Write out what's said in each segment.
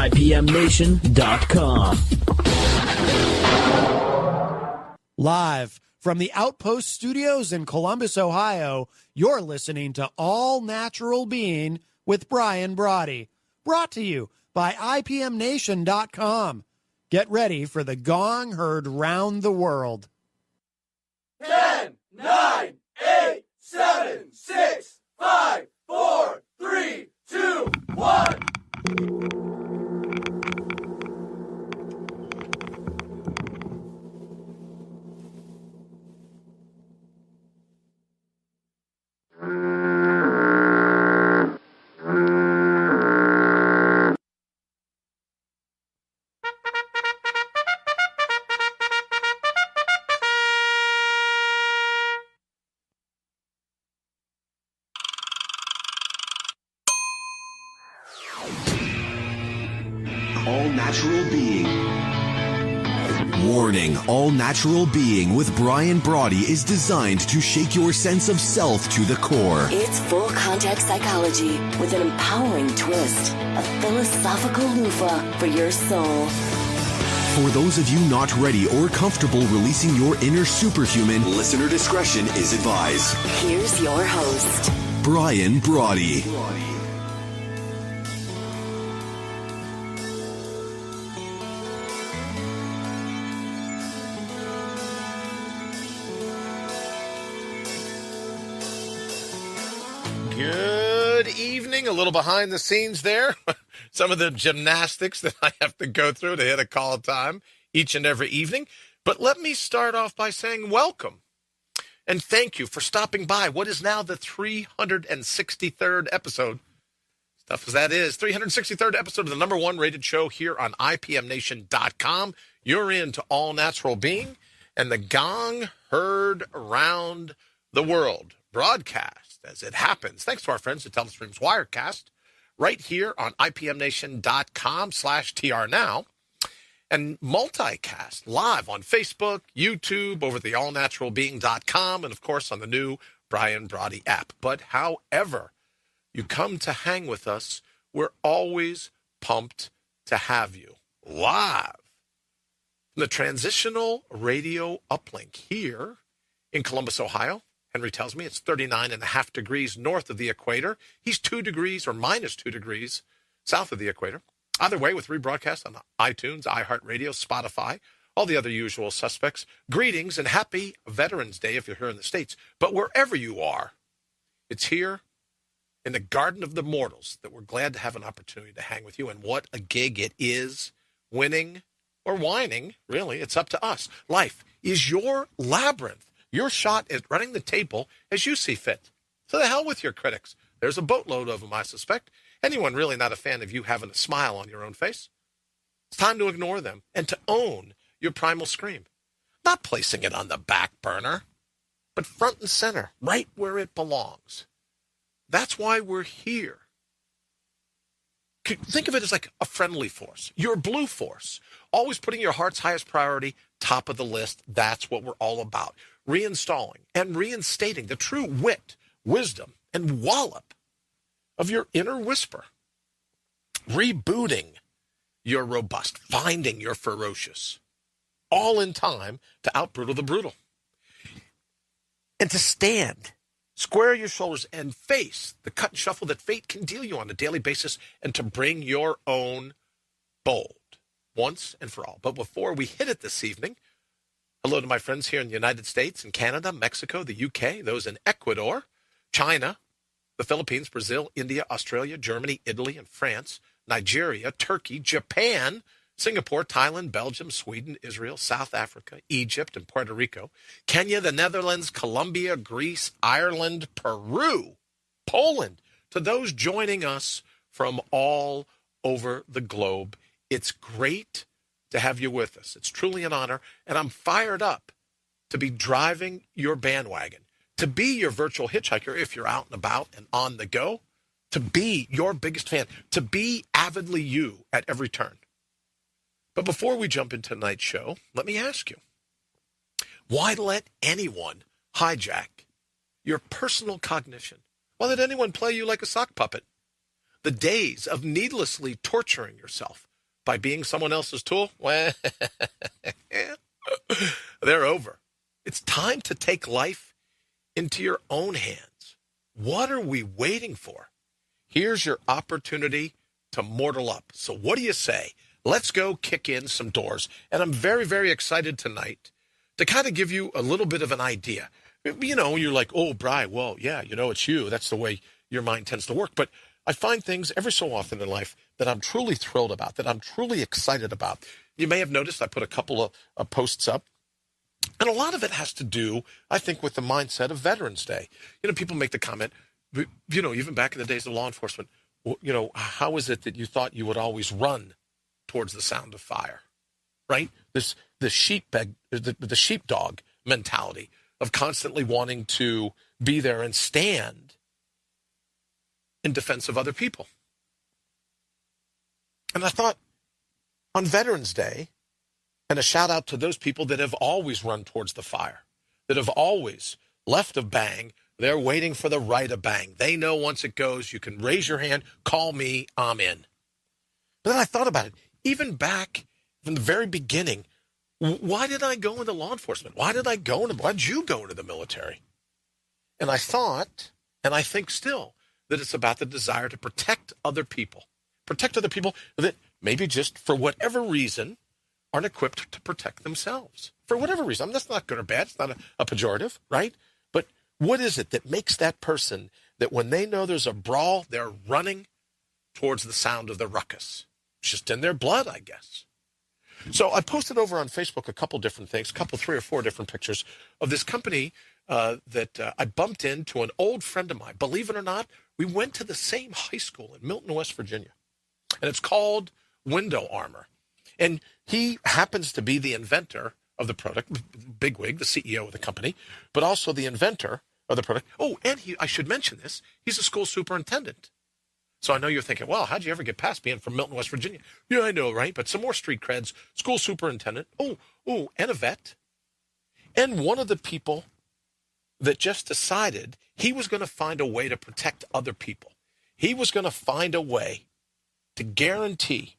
IPMNation.com. Live from the Outpost Studios in Columbus, Ohio, you're listening to All Natural Being with Brian Brawdy. Brought to you by IPMNation.com. Get ready for the gong heard round the world. 10, 9, 8, 7, 6, 5, 4, 3, 2, 1. All Natural Being. Warning, All Natural Being with Brian Brawdy is designed to shake your sense of self to the core. It's full context psychology with an empowering twist, a philosophical loofah for your soul. For those of you not ready or comfortable releasing your inner superhuman, listener discretion is advised. Here's your host, Brian Brawdy. Good evening. A little behind the scenes there. Some of the gymnastics that I have to go through to hit a call time each and every evening. But let me start off by saying welcome and thank you for stopping by what is now the 363rd episode. Tough as that is, 363rd episode of the number one rated show here on IPMNation.com. You're into All Natural Being and the gong heard around the world broadcast as it happens, thanks to our friends at Telestream's Wirecast, right here on IPMNation.com/TRNow, and multicast live on Facebook, YouTube, over the allnaturalbeing.com, and of course on the new Brian Brawdy app. But however you come to hang with us, we're always pumped to have you live from the Transitional Radio Uplink here in Columbus, Ohio. Henry tells me it's 39.5 degrees north of the equator. He's 2 degrees or minus 2 degrees south of the equator. Either way, with rebroadcast on iTunes, iHeartRadio, Spotify, all the other usual suspects. Greetings and happy Veterans Day if you're here in the States. But wherever you are, it's here in the Garden of the Mortals that we're glad to have an opportunity to hang with you. And what a gig it is, winning or whining, really. It's up to us. Life is your labyrinth. Your shot at running the table as you see fit. So the hell with your critics. There's a boatload of them, I suspect. Anyone really not a fan of you having a smile on your own face? It's time to ignore them and to own your primal scream. Not placing it on the back burner, but front and center, right where it belongs. That's why we're here. Think of it as like a friendly force. Your blue force. Always putting your heart's highest priority top of the list. That's what we're all about. Reinstalling and reinstating the true wit, wisdom, and wallop of your inner whisper. Rebooting your robust, finding your ferocious. All in time to outbrutal the brutal. And to stand, square your shoulders, and face the cut and shuffle that fate can deal you on a daily basis, and to bring your own bold once and for all. But before we hit it this evening, hello to my friends here in the United States and Canada, Mexico, the UK, those in Ecuador, China, the Philippines, Brazil, India, Australia, Germany, Italy, and France, Nigeria, Turkey, Japan, Singapore, Thailand, Belgium, Sweden, Israel, South Africa, Egypt, and Puerto Rico, Kenya, the Netherlands, Colombia, Greece, Ireland, Peru, Poland, to those joining us from all over the globe. It's great to have you with us. It's truly an honor, and I'm fired up to be driving your bandwagon, to be your virtual hitchhiker if you're out and about and on the go, to be your biggest fan, to be avidly you at every turn. But before we jump into tonight's show, let me ask you, why let anyone hijack your personal cognition? Why let anyone play you like a sock puppet? The days of needlessly torturing yourself by being someone else's tool, well, they're over. It's time to take life into your own hands. What are we waiting for? Here's your opportunity to mortal up. So what do you say? Let's go kick in some doors. And I'm very, very excited tonight to kind of give you a little bit of an idea. You know, you're like, oh, Bri, well, yeah, you know, it's you. That's the way your mind tends to work. But I find things every so often in life that I'm truly thrilled about, that I'm truly excited about. You may have noticed I put a couple of posts up. And a lot of it has to do, I think, with the mindset of Veterans Day. You know, people make the comment, you know, even back in the days of law enforcement, you know, how is it that you thought you would always run towards the sound of fire, right? The sheepdog mentality of constantly wanting to be there and stand in defense of other people. And I thought, on Veterans Day, and a shout out to those people that have always run towards the fire, that have always left of bang, they're waiting for the right of bang. They know once it goes, you can raise your hand, call me, I'm in. But then I thought about it. Even back from the very beginning, why did I go into law enforcement? Why did you go into the military? And I thought, and I think still, that it's about the desire to protect other people. Protect other people that maybe just for whatever reason aren't equipped to protect themselves. For whatever reason. I mean, that's not good or bad. It's not a pejorative, right? But what is it that makes that person that when they know there's a brawl, they're running towards the sound of the ruckus? It's just in their blood, I guess. So I posted over on Facebook a couple different things, three or four different pictures of this company that I bumped into an old friend of mine. Believe it or not, we went to the same high school in Milton, West Virginia. And it's called Window Armor. And he happens to be the inventor of the product, bigwig, the CEO of the company, but also the inventor of the product. Oh, and I should mention this, he's a school superintendent. So I know you're thinking, well, how'd you ever get past being from Milton, West Virginia? Yeah, I know, right? But some more street creds, school superintendent, and a vet. And one of the people that just decided he was going to find a way to protect other people. He was going to find a way to guarantee,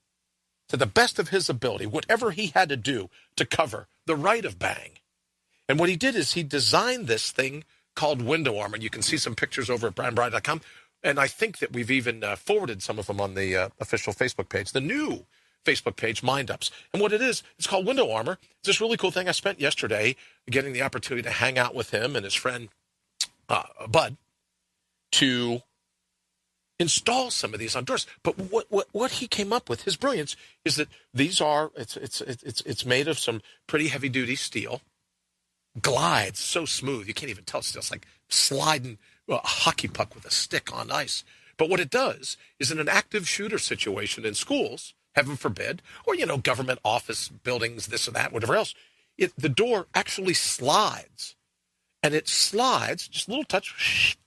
to the best of his ability, whatever he had to do to cover the right of bang. And what he did is he designed this thing called Window Armor. You can see some pictures over at brianbrawdy.com. And I think that we've even forwarded some of them on the official Facebook page, the new Facebook page, Mind Ups. And what it is, it's called Window Armor. It's this really cool thing. I spent yesterday getting the opportunity to hang out with him and his friend, Bud, to install some of these on doors. But what he came up with, his brilliance, is that these are, it's made of some pretty heavy duty steel, glides so smooth, you can't even tell it's steel. It's like sliding a hockey puck with a stick on ice. But what it does is in an active shooter situation in schools, heaven forbid, or, you know, government office buildings, this or that, whatever else, the door actually slides. And it slides, just a little touch,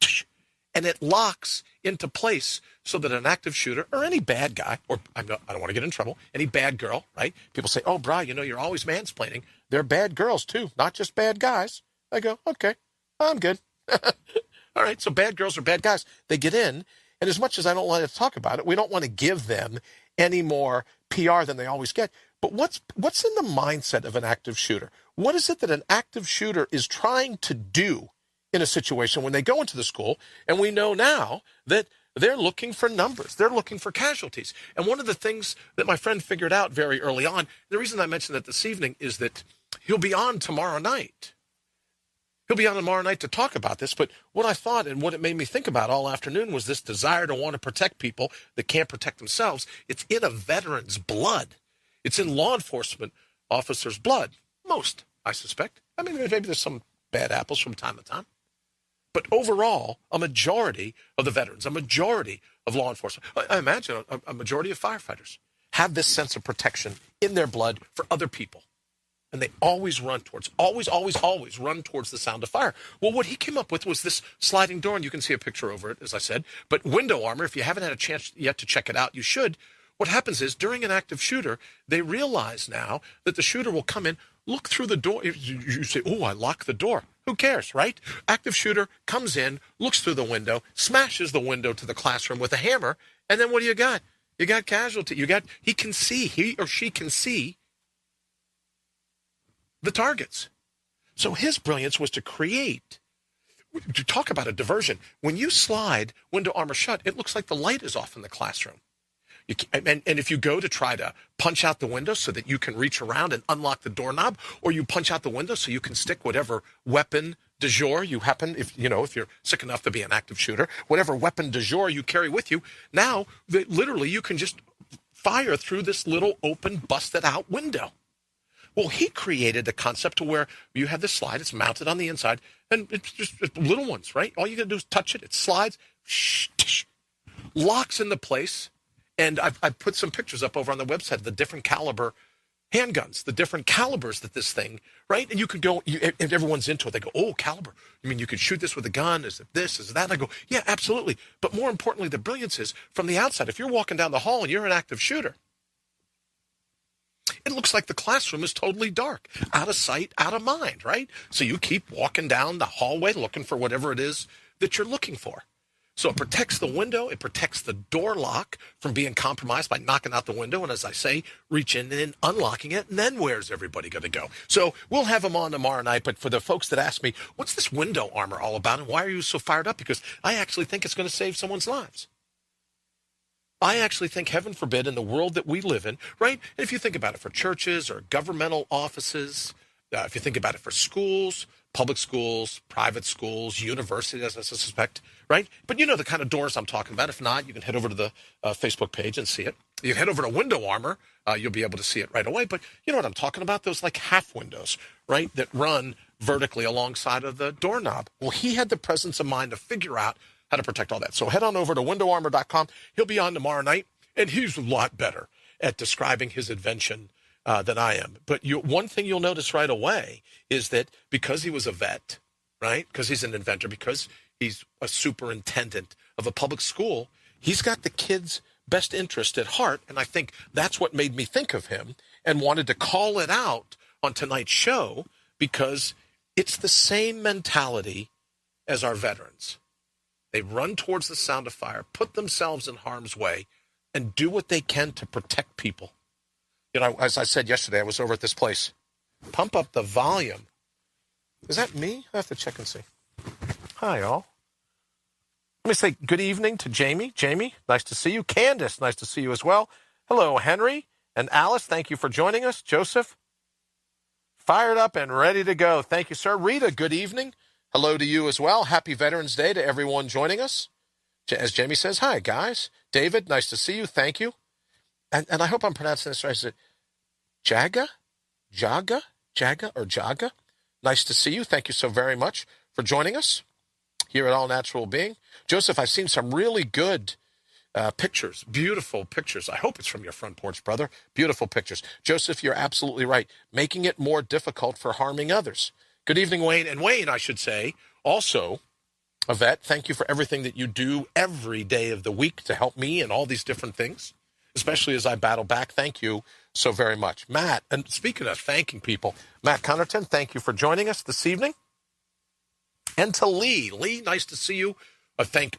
and it locks into place so that an active shooter or any bad guy, or I don't want to get in trouble, any bad girl, right? People say, oh, Bri, you know, you're always mansplaining. They're bad girls, too, not just bad guys. I go, okay, I'm good. All right, so bad girls are bad guys. They get in, and as much as I don't want to talk about it, we don't want to give them any more PR than they always get. But what's in the mindset of an active shooter? What is it that an active shooter is trying to do in a situation when they go into the school? And we know now that they're looking for numbers. They're looking for casualties. And one of the things that my friend figured out very early on, the reason I mentioned that this evening is that he'll be on tomorrow night. He'll be on tomorrow night to talk about this, but what I thought and what it made me think about all afternoon was this desire to want to protect people that can't protect themselves. It's in a veteran's blood. It's in law enforcement officers' blood. Most, I suspect. I mean, maybe there's some bad apples from time to time. But overall, a majority of the veterans, a majority of law enforcement, I imagine a majority of firefighters have this sense of protection in their blood for other people. And they always run towards, always run towards the sound of fire. Well, what he came up with was this sliding door, and you can see a picture over it, as I said. But Window Armor, if you haven't had a chance yet to check it out, you should. What happens is, during an active shooter, they realize now that the shooter will come in, look through the door. You say, oh, I locked the door. Who cares, right? Active shooter comes in, looks through the window, smashes the window to the classroom with a hammer, and then what do you got? You got casualty. He or she can see the targets. So his brilliance was to talk about a diversion. When you slide window armor shut, it looks like the light is off in the classroom. And if you go to try to punch out the window so that you can reach around and unlock the doorknob, or you punch out the window so you can stick whatever weapon du jour you happen, if you're sick enough to be an active shooter, whatever weapon du jour you carry with you, now literally you can just fire through this little open, busted out window. Well, he created a concept to where you have this slide, it's mounted on the inside, and it's just little ones, right? All you got to do is touch it, it slides, locks into place, and I've put some pictures up over on the website, the different caliber handguns, the different calibers that this thing, right? And you could go, and everyone's into it. They go, oh, caliber. I mean, you could shoot this with a gun. Is it this? Is it that? And I go, yeah, absolutely. But more importantly, the brilliance is from the outside. If you're walking down the hall and you're an active shooter, it looks like the classroom is totally dark, out of sight, out of mind, right? So you keep walking down the hallway looking for whatever it is that you're looking for. So it protects the window, it protects the door lock from being compromised by knocking out the window, and as I say, reach in and unlocking it, and then where's everybody going to go? So we'll have them on tomorrow night, but for the folks that ask me, what's this window armor all about, and why are you so fired up? Because I actually think it's going to save someone's lives. I actually think, heaven forbid, in the world that we live in, right? And if you think about it for churches or governmental offices, if you think about it for schools, public schools, private schools, universities, as I suspect, right? But you know the kind of doors I'm talking about. If not, you can head over to the Facebook page and see it. You can head over to Window Armor. You'll be able to see it right away. But you know what I'm talking about? Those like half windows, right, that run vertically alongside of the doorknob. Well, he had the presence of mind to figure out how to protect all that. So head on over to windowarmor.com. He'll be on tomorrow night, and he's a lot better at describing his invention than I am. But one thing you'll notice right away is that because he was a vet, right, because he's an inventor, because he's a superintendent of a public school, he's got the kids' best interest at heart, and I think that's what made me think of him and wanted to call it out on tonight's show, because it's the same mentality as our veterans. They run towards the sound of fire, put themselves in harm's way, and do what they can to protect people. You know, as I said yesterday, I was over at this place. Pump up the volume. Is that me? I have to check and see. Hi, all. Let me say good evening to Jamie. Jamie, nice to see you. Candace, nice to see you as well. Hello, Henry and Alice. Thank you for joining us. Joseph, fired up and ready to go. Thank you, sir. Rita, good evening. Hello to you as well. Happy Veterans Day to everyone joining us. As Jamie says, hi, guys. David, nice to see you. Thank you. And I hope I'm pronouncing this right. Is it Jaga? Jaga? Nice to see you. Thank you so very much for joining us here at All Natural Being. Joseph, I've seen some really good pictures, beautiful pictures. I hope it's from your front porch, brother. Beautiful pictures. Joseph, you're absolutely right. Making it more difficult for harming others. Good evening, Wayne. And Wayne, I should say, also a vet. Thank you for everything that you do every day of the week to help me and all these different things, especially as I battle back. Thank you so very much. Matt, and speaking of thanking people, Matt Connerton, thank you for joining us this evening. And to Lee. Lee, nice to see you.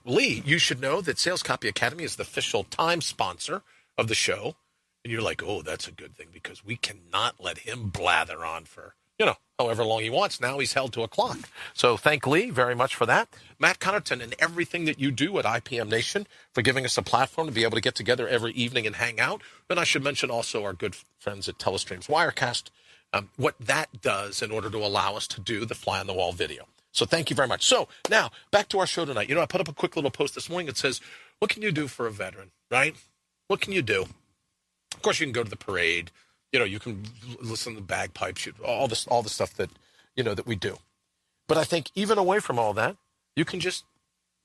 Lee, you should know that Sales Copy Academy is the official time sponsor of the show. And you're like, oh, that's a good thing, because we cannot let him blather on for, however long he wants. Now he's held to a clock. So thank Lee very much for that. Matt Connerton, and everything that you do at IPM Nation for giving us a platform to be able to get together every evening and hang out. And I should mention also our good friends at Telestream's Wirecast, what that does in order to allow us to do the fly-on-the-wall video. So thank you very much. So now back to our show tonight. I put up a quick little post this morning that says, what can you do for a veteran, right? What can you do? Of course, you can go to the parade. You can listen to the bagpipes, all the stuff that, that we do. But I think even away from all that, you can just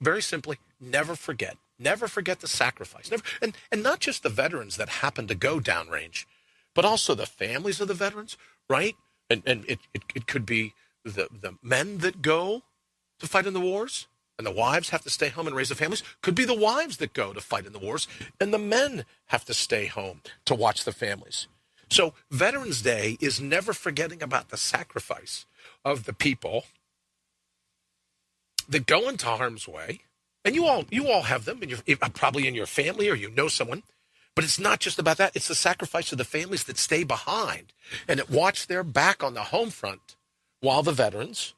very simply never forget the sacrifice. And not just the veterans that happen to go downrange, but also the families of the veterans, right? And it could be the men that go to fight in the wars, and the wives have to stay home and raise the families. Could be the wives that go to fight in the wars, and the men have to stay home to watch the families. So Veterans Day is never forgetting about the sacrifice of the people that go into harm's way. And you all have them, probably in your family, or someone. But it's not just about that. It's the sacrifice of the families that stay behind and that watch their back on the home front while the veterans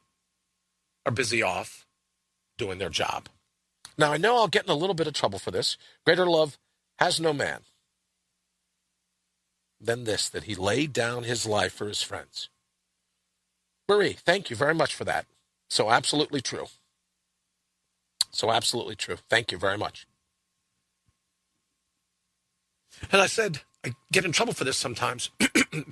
are busy off doing their job. Now, I know I'll get in a little bit of trouble for this. Greater love has no man than this, that he laid down his life for his friends. Marie, thank you very much for that. So absolutely true. So absolutely true. Thank you very much. And I said, I get in trouble for this sometimes.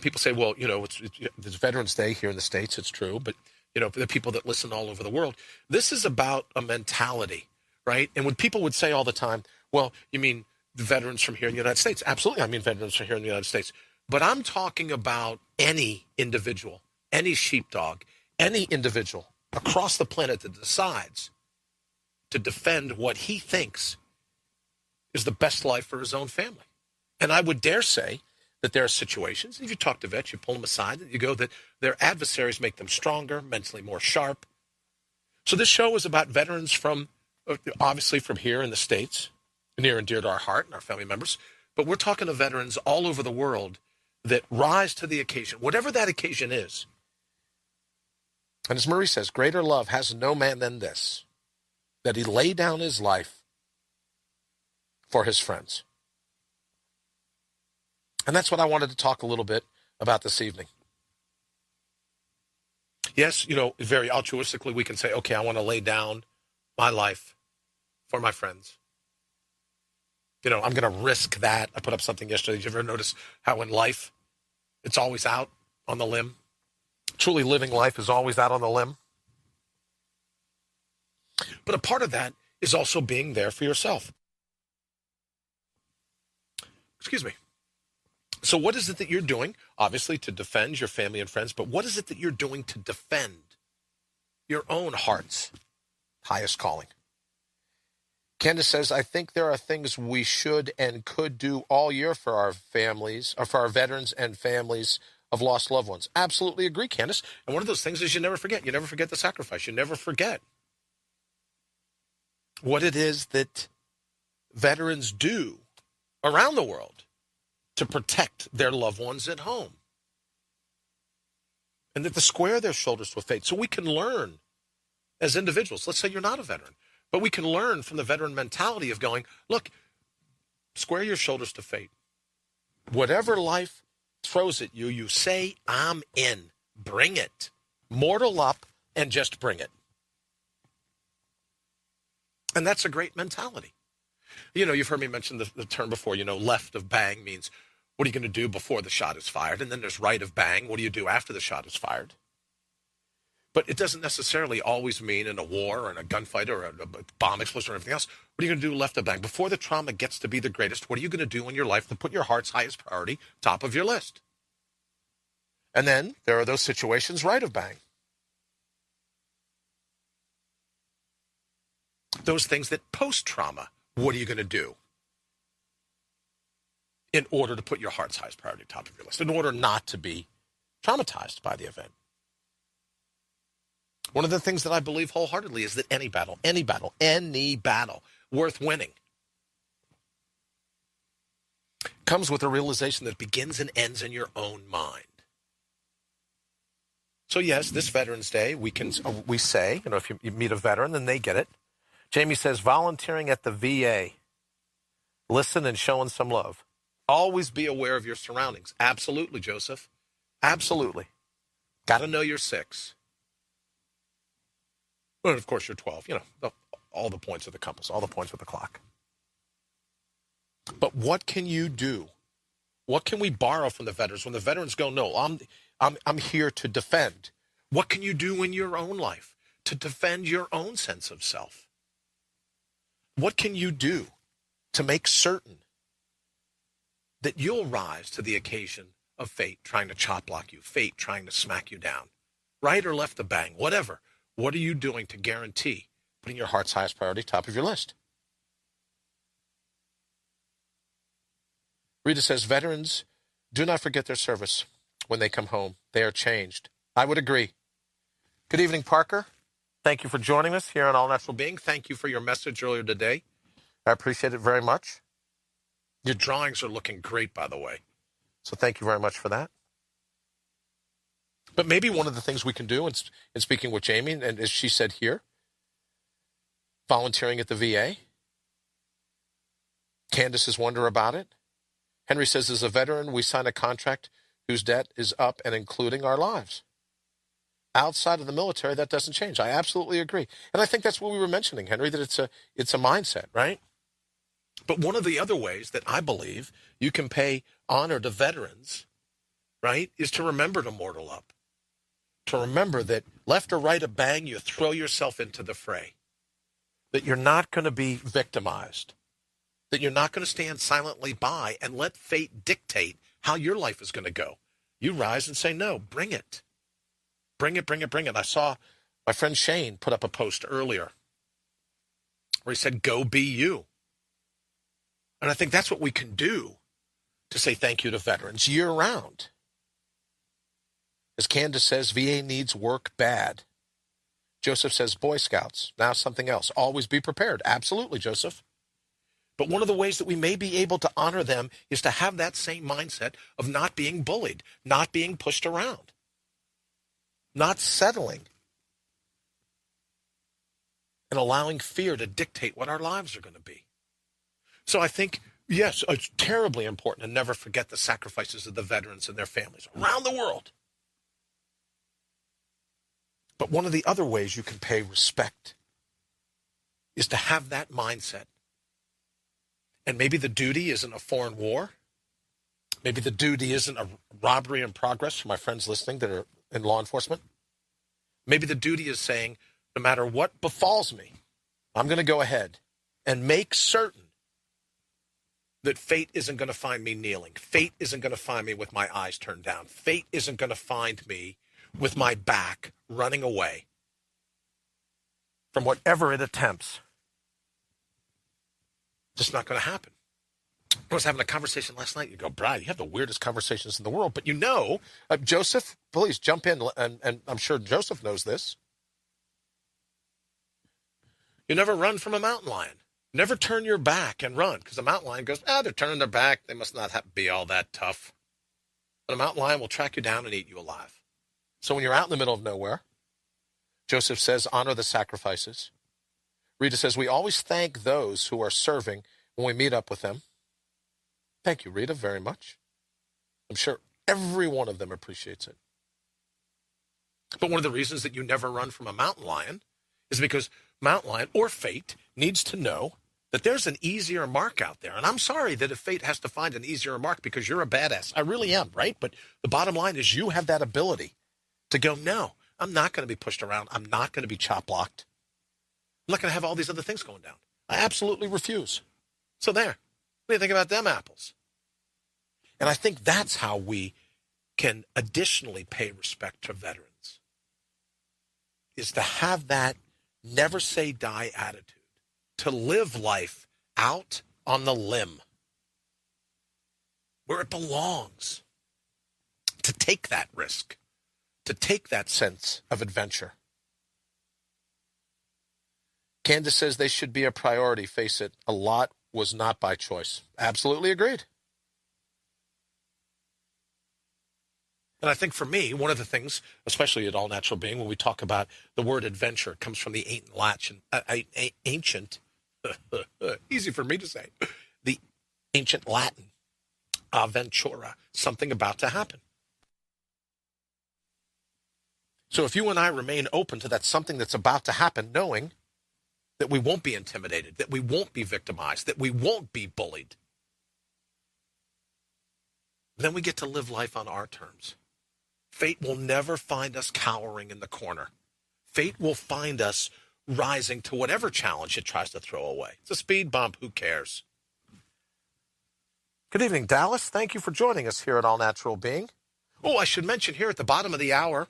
People say, well, it's Veterans Day here in the States. It's true. But, for the people that listen all over the world, this is about a mentality, right? And when people would say all the time, well, you mean the veterans from here in the United States? Absolutely, I mean veterans from here in the United States. But I'm talking about any individual, any sheepdog, any individual across the planet that decides to defend what he thinks is the best life for his own family. And I would dare say that there are situations, if you talk to vets, you pull them aside, and you go that their adversaries make them stronger, mentally more sharp. So this show is about veterans from, obviously from here in the States, near and dear to our heart and our family members. But we're talking to veterans all over the world that rise to the occasion, whatever that occasion is. And as Marie says, greater love has no man than this, that he laid down his life for his friends. And that's what I wanted to talk a little bit about this evening. Yes, very altruistically, we can say, okay, I want to lay down my life for my friends. I'm going to risk that. I put up something yesterday. Did you ever notice how in life, it's always out on the limb? Truly living life is always out on the limb. But a part of that is also being there for yourself. Excuse me. So what is it that you're doing? Obviously to defend your family and friends, but what is it that you're doing to defend your own heart's highest calling? Candace says, I think there are things we should and could do all year for our families, or for our veterans and families of lost loved ones. Absolutely agree, Candace. And one of those things is you never forget. You never forget the sacrifice. You never forget what it is that veterans do around the world to protect their loved ones at home. And that they square their shoulders with fate. So we can learn as individuals. Let's say you're not a veteran, but we can learn from the veteran mentality of going, look, square your shoulders to fate. Whatever life throws at you, you say, I'm in. Bring it. Mortal up and just bring it. And that's a great mentality. You've heard me mention the term before, left of bang means what are you going to do before the shot is fired? And then there's right of bang. What do you do after the shot is fired? But it doesn't necessarily always mean in a war or in a gunfight or a bomb explosion or everything else. What are you going to do left of bang? Before the trauma gets to be the greatest, what are you going to do in your life to put your heart's highest priority top of your list? And then there are those situations right of bang. Those things that post-trauma, what are you going to do in order to put your heart's highest priority top of your list, in order not to be traumatized by the event? One of the things that I believe wholeheartedly is that any battle worth winning comes with a realization that begins and ends in your own mind. So yes, this Veterans Day, we say, if you meet a veteran, then they get it. Jamie says, volunteering at the VA. Listen and showing some love. Always be aware of your surroundings. Absolutely, Joseph. Absolutely. Got to know you're 6. And of course, you're 12. All the points of the compass, all the points of the clock. But what can you do? What can we borrow from the veterans when the veterans go, no, I'm here to defend? What can you do in your own life to defend your own sense of self? What can you do to make certain that you'll rise to the occasion of fate trying to chop block you, fate trying to smack you down, right or left of bang, whatever? What are you doing to guarantee putting your heart's highest priority top of your list? Rita says, veterans do not forget their service when they come home. They are changed. I would agree. Good evening, Parker. Thank you for joining us here on All Natural Being. Thank you for your message earlier today. I appreciate it very much. Your drawings are looking great, by the way. So thank you very much for that. But maybe one of the things we can do, in speaking with Jamie, and as she said here, volunteering at the VA. Candace's wonder about it. Henry says, as a veteran, we sign a contract whose debt is up and including our lives. Outside of the military, that doesn't change. I absolutely agree. And I think that's what we were mentioning, Henry, that it's a mindset, right? But one of the other ways that I believe you can pay honor to veterans, right, is to remember to mortal up. To remember that left or right of bang, you throw yourself into the fray. That you're not going to be victimized. That you're not going to stand silently by and let fate dictate how your life is going to go. You rise and say, no, bring it. Bring it, bring it, bring it. I saw my friend Shane put up a post earlier where he said, go be you. And I think that's what we can do to say thank you to veterans year round. As Candace says, VA needs work bad. Joseph says, Boy Scouts, now something else. Always be prepared. Absolutely, Joseph. But one of the ways that we may be able to honor them is to have that same mindset of not being bullied, not being pushed around, not settling, and allowing fear to dictate what our lives are going to be. So I think, yes, it's terribly important to never forget the sacrifices of the veterans and their families around the world. But one of the other ways you can pay respect is to have that mindset. And maybe the duty isn't a foreign war. Maybe the duty isn't a robbery in progress for my friends listening that are in law enforcement. Maybe the duty is saying, no matter what befalls me, I'm going to go ahead and make certain that fate isn't going to find me kneeling. Fate isn't going to find me with my eyes turned down. Fate isn't going to find me with my back running away from whatever it attempts. Just not going to happen. I was having a conversation last night. You go, Brad, you have the weirdest conversations in the world. But Joseph, please jump in, and I'm sure Joseph knows this. You never run from a mountain lion. Never turn your back and run, because a mountain lion goes, they're turning their back. They must not be all that tough. But a mountain lion will track you down and eat you alive. So when you're out in the middle of nowhere, Joseph says, honor the sacrifices. Rita says, we always thank those who are serving when we meet up with them. Thank you, Rita, very much. I'm sure every one of them appreciates it. But one of the reasons that you never run from a mountain lion is because mountain lion or fate needs to know that there's an easier mark out there. And I'm sorry that if fate has to find an easier mark because you're a badass. I really am, right? But the bottom line is you have that ability to go, no, I'm not going to be pushed around. I'm not going to be chop blocked. I'm not going to have all these other things going down. I absolutely refuse. So there. What do you think about them apples? And I think that's how we can additionally pay respect to veterans, is to have that never say die attitude, to live life out on the limb where it belongs, to take that risk, to take that sense of adventure. Candace says they should be a priority. Face it, a lot was not by choice. Absolutely agreed. And I think for me, one of the things, especially at All Natural Being, when we talk about the word adventure, it comes from the ancient, easy for me to say, the ancient Latin, aventura, something about to happen. So if you and I remain open to that something that's about to happen, knowing that we won't be intimidated, that we won't be victimized, that we won't be bullied, then we get to live life on our terms. Fate will never find us cowering in the corner. Fate will find us rising to whatever challenge it tries to throw away. It's a speed bump. Who cares? Good evening, Dallas. Thank you for joining us here at All Natural Being. Oh, I should mention here at the bottom of the hour,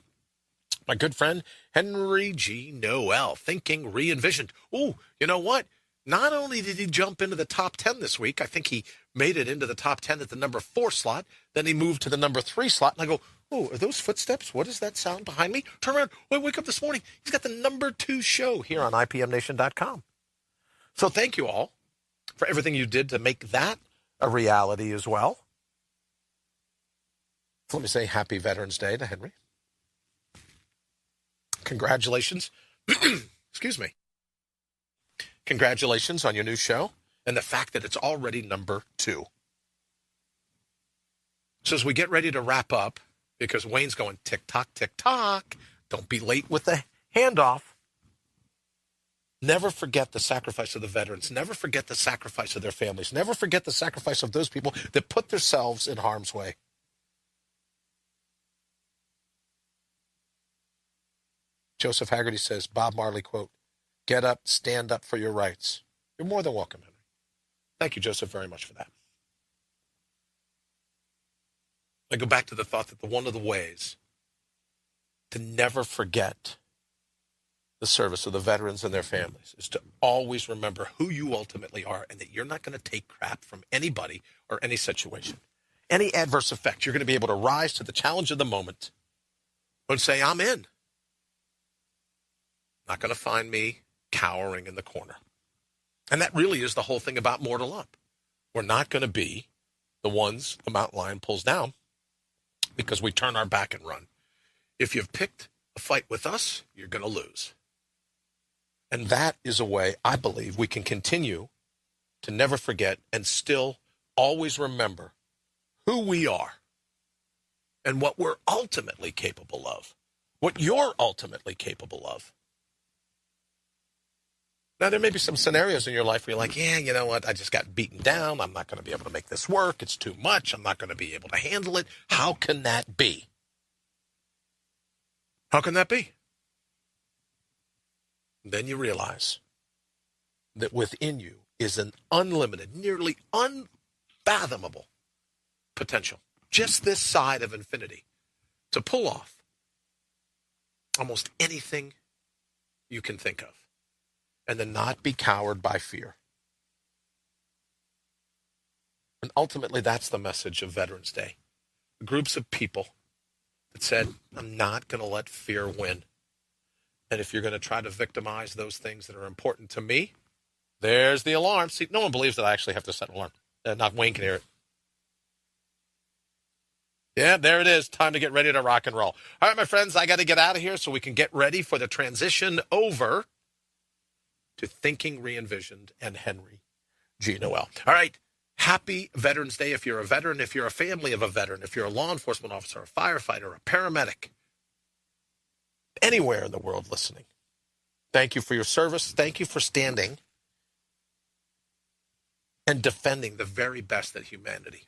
my good friend Henry G. Noel, Thinking Re-Envisioned. Oh, you know what? Not only did he jump into the top 10 this week, I think he made it into the top 10 at the number 4 slot. Then he moved to the number 3 slot. And I go, oh, are those footsteps? What is that sound behind me? Turn around. Wake up this morning. He's got the number 2 show here on IPMNation.com. So thank you all for everything you did to make that a reality as well. So let me say happy Veterans Day to Henry. Congratulations. Excuse me. Congratulations on your new show and the fact that it's already number 2. So as we get ready to wrap up, because Wayne's going tick-tock, tick-tock, don't be late with the handoff. Never forget the sacrifice of the veterans. Never forget the sacrifice of their families. Never forget the sacrifice of those people that put themselves in harm's way. Joseph Haggerty says, Bob Marley quote, "Get up, stand up for your rights." You're more than welcome, Henry. Thank you, Joseph, very much for that. I go back to the thought that one of the ways to never forget the service of the veterans and their families is to always remember who you ultimately are and that you're not going to take crap from anybody or any situation. Any adverse effect, you're going to be able to rise to the challenge of the moment and say, I'm in. Not going to find me cowering in the corner. And that really is the whole thing about Mortal Up. We're not going to be the ones the mountain lion pulls down because we turn our back and run. If you've picked a fight with us, you're going to lose. And that is a way, I believe, we can continue to never forget and still always remember who we are and what we're ultimately capable of, what you're ultimately capable of. Now, there may be some scenarios in your life where you're like, yeah, you know what? I just got beaten down. I'm not going to be able to make this work. It's too much. I'm not going to be able to handle it. How can that be? How can that be? Then you realize that within you is an unlimited, nearly unfathomable potential, just this side of infinity, to pull off almost anything you can think of. And then not be cowed by fear. And ultimately, that's the message of Veterans Day. Groups of people that said, I'm not going to let fear win. And if you're going to try to victimize those things that are important to me, there's the alarm. See, no one believes that I actually have to set an alarm. Not Wayne can hear it. Yeah, there it is. Time to get ready to rock and roll. All right, my friends, I got to get out of here so we can get ready for the transition over to Thinking Re-envisioned and Henry G. Noel. All right. Happy Veterans Day if you're a veteran, if you're a family of a veteran, if you're a law enforcement officer, a firefighter, a paramedic, anywhere in the world listening. Thank you for your service. Thank you for standing and defending the very best that humanity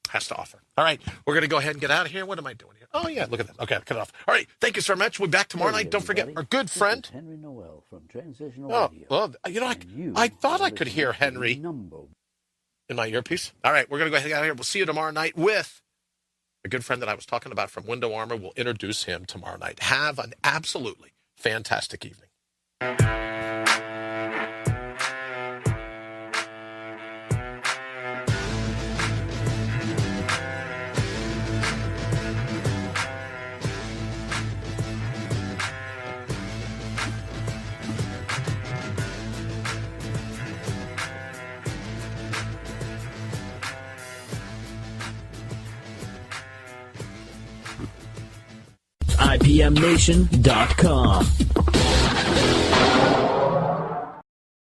has to offer. All right. We're going to go ahead and get out of here. What am I doing here? Oh, yeah. Look at that. Okay. Cut it off. All right. Thank you so much. We'll be back tomorrow night. Don't forget our good friend. Henry Noel from Transitional Radio. Well, you know, I thought I could hear Henry in my earpiece. All right. We're going to go ahead and get out of here. We'll see you tomorrow night with a good friend that I was talking about from Window Armor. We'll introduce him tomorrow night. Have an absolutely fantastic evening. IPMNation.com.